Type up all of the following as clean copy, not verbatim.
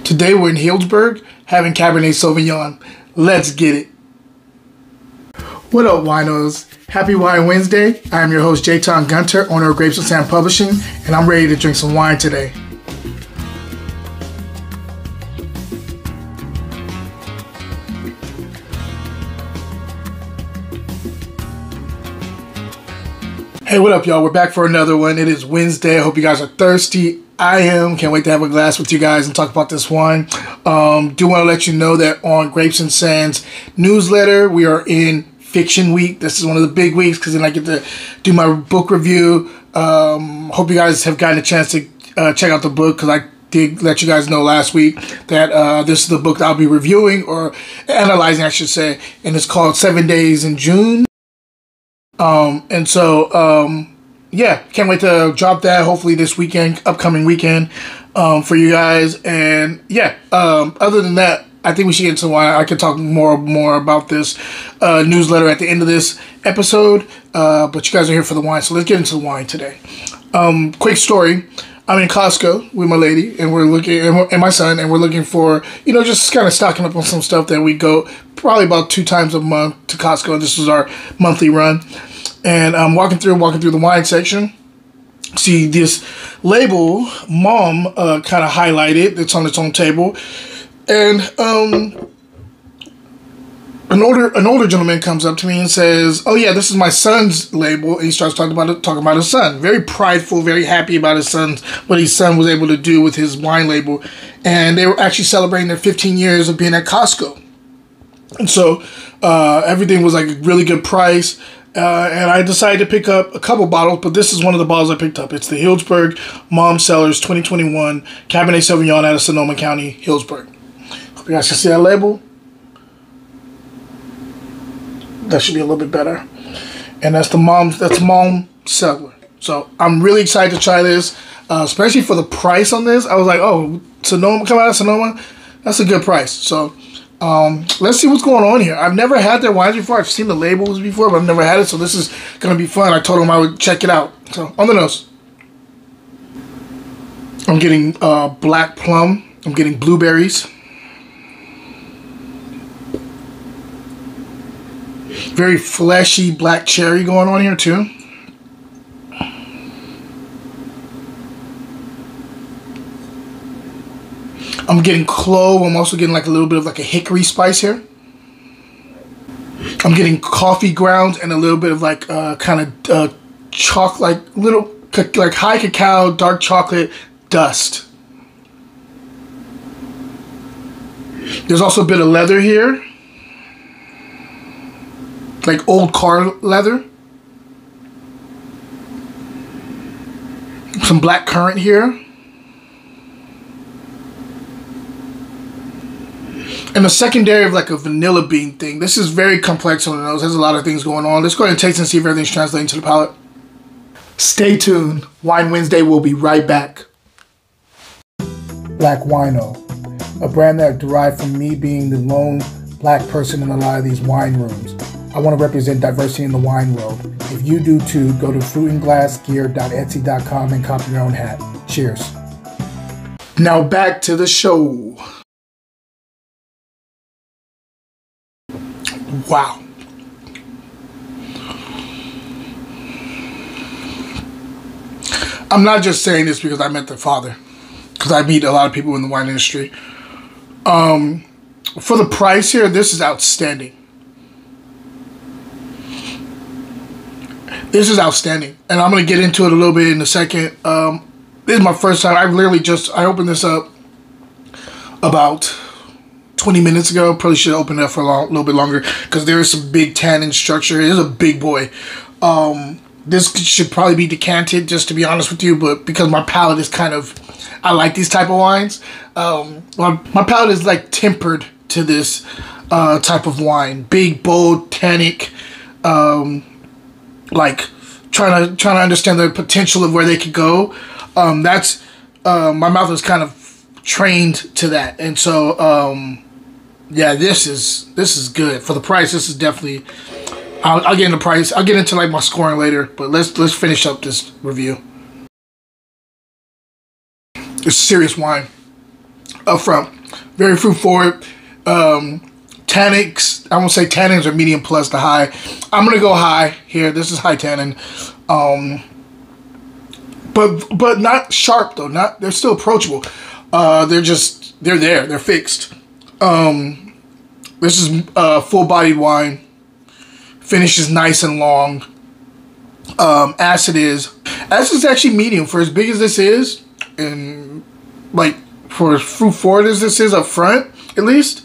Today we're in Healdsburg having Cabernet Sauvignon. Let's get it. What up, winos? Happy Wine Wednesday. I am your host, Jayton Gunter, owner of Grapes and Sand Publishing, and I'm ready to drink some wine today. Hey, what up, y'all? We're back for another one. It is Wednesday. I hope you guys are thirsty. I am. Can't wait to have a glass with you guys and talk about this wine. Do want to let you know that on Grapes and Sands newsletter, we are in Fiction Week. This is one of the big weeks because then I get to do my book review. Hope you guys have gotten a chance to check out the book because I did let you guys know last week that this is the book that I'll be reviewing or analyzing, I should say, and it's called 7 Days in June. Yeah, can't wait to drop that hopefully this weekend, upcoming weekend, for you guys. And yeah, other than that, I think we should get into wine. I could talk more about this newsletter at the end of this episode, but you guys are here for the wine, so let's get into the wine today. Quick story. I'm in Costco with my lady, and we're looking, and my son, and we're looking for, just kind of stocking up on some stuff that we go probably about 2 times a month to Costco. This is our monthly run. And I'm walking through the wine section. See this label, Malm, kind of highlighted. It's on its own table. And an older gentleman comes up to me and says, "Oh yeah, this is my son's label." And he starts talking about his son. Very prideful, very happy about what his son was able to do with his wine label. And they were actually celebrating their 15 years of being at Costco. And so everything was like a really good price. And I decided to pick up a couple bottles, but this is one of the bottles I picked up. It's the Healdsburg Malm Cellars 2021 Cabernet Sauvignon out of Sonoma County, Healdsburg. Hope you guys can see that label. That should be a little bit better. And that's Malm Cellar. So I'm really excited to try this, especially for the price on this. I was like, oh, Sonoma, come out of Sonoma, that's a good price. So let's see what's going on here. I've never had their wines before. I've seen the labels before, but I've never had it, so this is going to be fun. I told them I would check it out. So, on the nose, I'm getting black plum. I'm getting blueberries. Very fleshy black cherry going on here, too. I'm getting clove. I'm also getting like a little bit of like a hickory spice here. I'm getting coffee grounds and a little bit of like kind of chocolate, like high cacao, dark chocolate dust. There's also a bit of leather here, like old car leather. Some black currant here. And a secondary of like a vanilla bean thing. This is very complex on the nose. There's a lot of things going on. Let's go ahead and taste and see if everything's translating to the palate. Stay tuned. Wine Wednesday will be right back. Black Wino, a brand that derived from me being the lone black person in a lot of these wine rooms. I want to represent diversity in the wine world. If you do too, go to fruitandglassgear.etsy.com and copy your own hat. Cheers. Now back to the show. Wow. I'm not just saying this because I met the father, because I meet a lot of people in the wine industry. For the price here, this is outstanding. This is outstanding. And I'm going to get into it a little bit in a second. This is my first time. I opened this up about 20 minutes ago. Probably should have opened it up for a little bit longer because there is some big tannin structure. It is a big boy. This should probably be decanted, just to be honest with you, but because my palate is I like these type of wines. My palate is like tempered to this type of wine. Big, bold, tannic, like trying to understand the potential of where they could go. My mouth is kind of trained to that, and so yeah, this is good for the price. This is definitely. I'll get into price. I'll get into like my scoring later, but let's finish up this review. It's serious wine up front. very fruit forward. Tannins, I won't say tannins are medium plus to high. I'm gonna go high here. This is high tannin, but not sharp though. They're still approachable. They're there. They're fixed. This is full-bodied wine. Finish is nice and long. Acid is actually medium for as big as this is, and like for as fruit forward as this is up front, at least.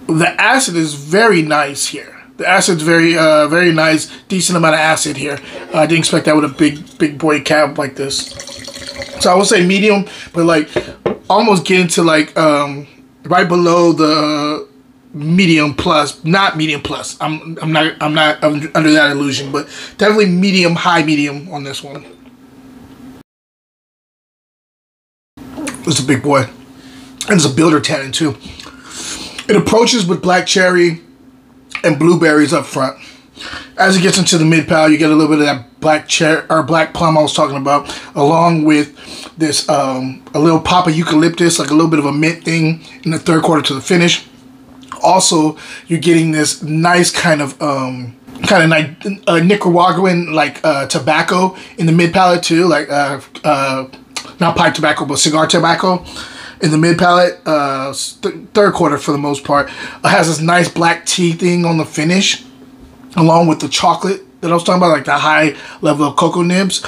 The acid is very nice here. The acid's very nice, decent amount of acid here. I didn't expect that with a big boy cab like this. So I would say medium, but like almost getting to like right below the medium plus, not medium plus. I'm not under that illusion, but definitely medium, high medium on this one. It's a big boy, and it's a builder tannin too. It approaches with black cherry and blueberries up front. As it gets into the mid palate, you get a little bit of that black cherry or black plum I was talking about, along with this a little pop of eucalyptus, like a little bit of a mint thing in the third quarter to the finish. Also, you're getting this nice kind of Nicaraguan like tobacco in the mid palate too, like not pipe tobacco but cigar tobacco in the mid palate. Third quarter for the most part. It has this nice black tea thing on the finish, along with the chocolate that I was talking about, like the high level of cocoa nibs.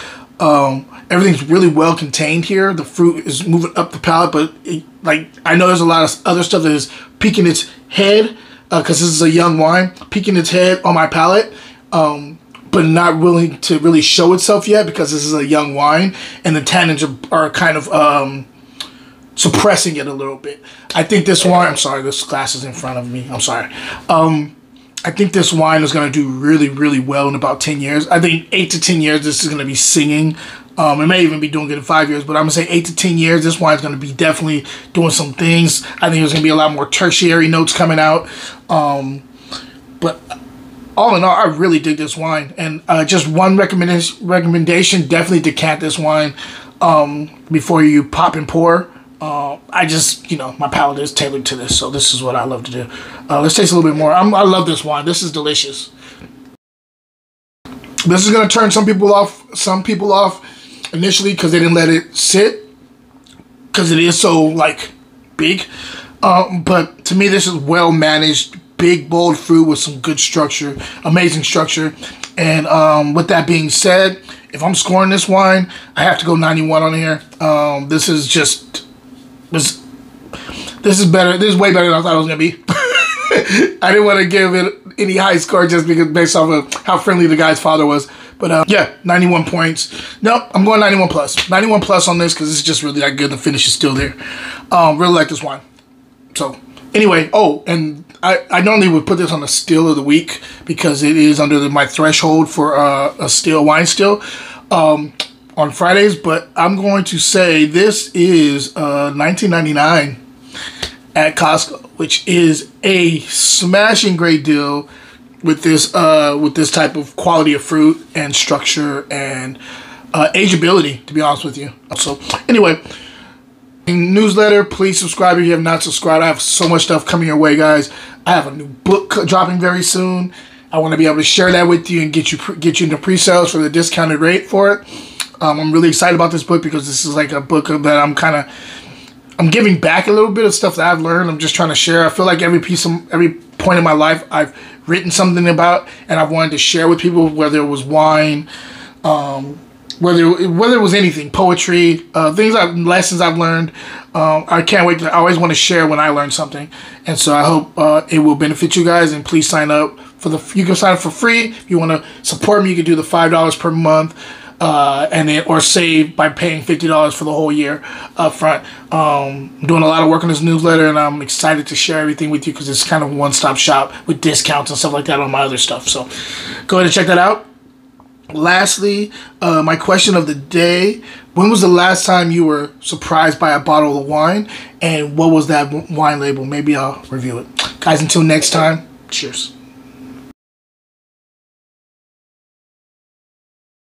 Everything's really well contained here. The fruit is moving up the palate, but like I know there's a lot of other stuff that is peeking its head because this is a young wine, peeking its head on my palate, but not willing to really show itself yet because this is a young wine, and the tannins are kind of suppressing it a little bit. I think this wine, I'm sorry, this glass is in front of me. I'm sorry. I think this wine is going to do really, really well in about 10 years. I think 8 to 10 years, this is going to be singing. It may even be doing good in 5 years, but I'm going to say 8 to 10 years, this wine is going to be definitely doing some things. I think there's going to be a lot more tertiary notes coming out. But all in all, I really dig this wine. And just one recommendation, definitely decant this wine before you pop and pour. I just, my palate is tailored to this, so this is what I love to do. Let's taste a little bit more. I love this wine. This is delicious. This is going to turn some people off initially because they didn't let it sit because it is so, like, big. But to me, this is well managed, big, bold fruit with some good structure, amazing structure. And with that being said, if I'm scoring this wine, I have to go 91 on here. This is just... This is better. This is way better than I thought it was gonna be. I didn't want to give it any high score just because based off of how friendly the guy's father was. But yeah, 91 points. No, I'm going 91 plus. 91 plus on this because it's just really that good. The finish is still there. Really like this wine. So anyway, and I normally would put this on the still of the week because it is under my threshold for a still wine still. On Fridays, but I'm going to say this is $19.99 at Costco, which is a smashing great deal with this type of quality of fruit and structure and ageability, to be honest with you. So anyway, newsletter, please subscribe if you have not subscribed. I have so much stuff coming your way, guys. I have a new book dropping very soon. I want to be able to share that with you and get you into pre-sales for the discounted rate for it. I'm really excited about this book because this is like a book that I'm giving back a little bit of stuff that I've learned. I'm just trying to share. I feel like every point in my life I've written something about and I've wanted to share with people, whether it was wine, whether it was anything, poetry, lessons I've learned. I can't wait. I always want to share when I learn something, and so I hope it will benefit you guys. And please sign up you can sign up for free. If you want to support me, you can do the $5 per month. Or save by paying $50 for the whole year up front. I'm doing a lot of work on this newsletter, and I'm excited to share everything with you because it's kind of a one-stop shop with discounts and stuff like that on my other stuff. So go ahead and check that out. Lastly, my question of the day: when was the last time you were surprised by a bottle of wine, and what was that wine label? Maybe I'll review it. Guys, until next time, cheers.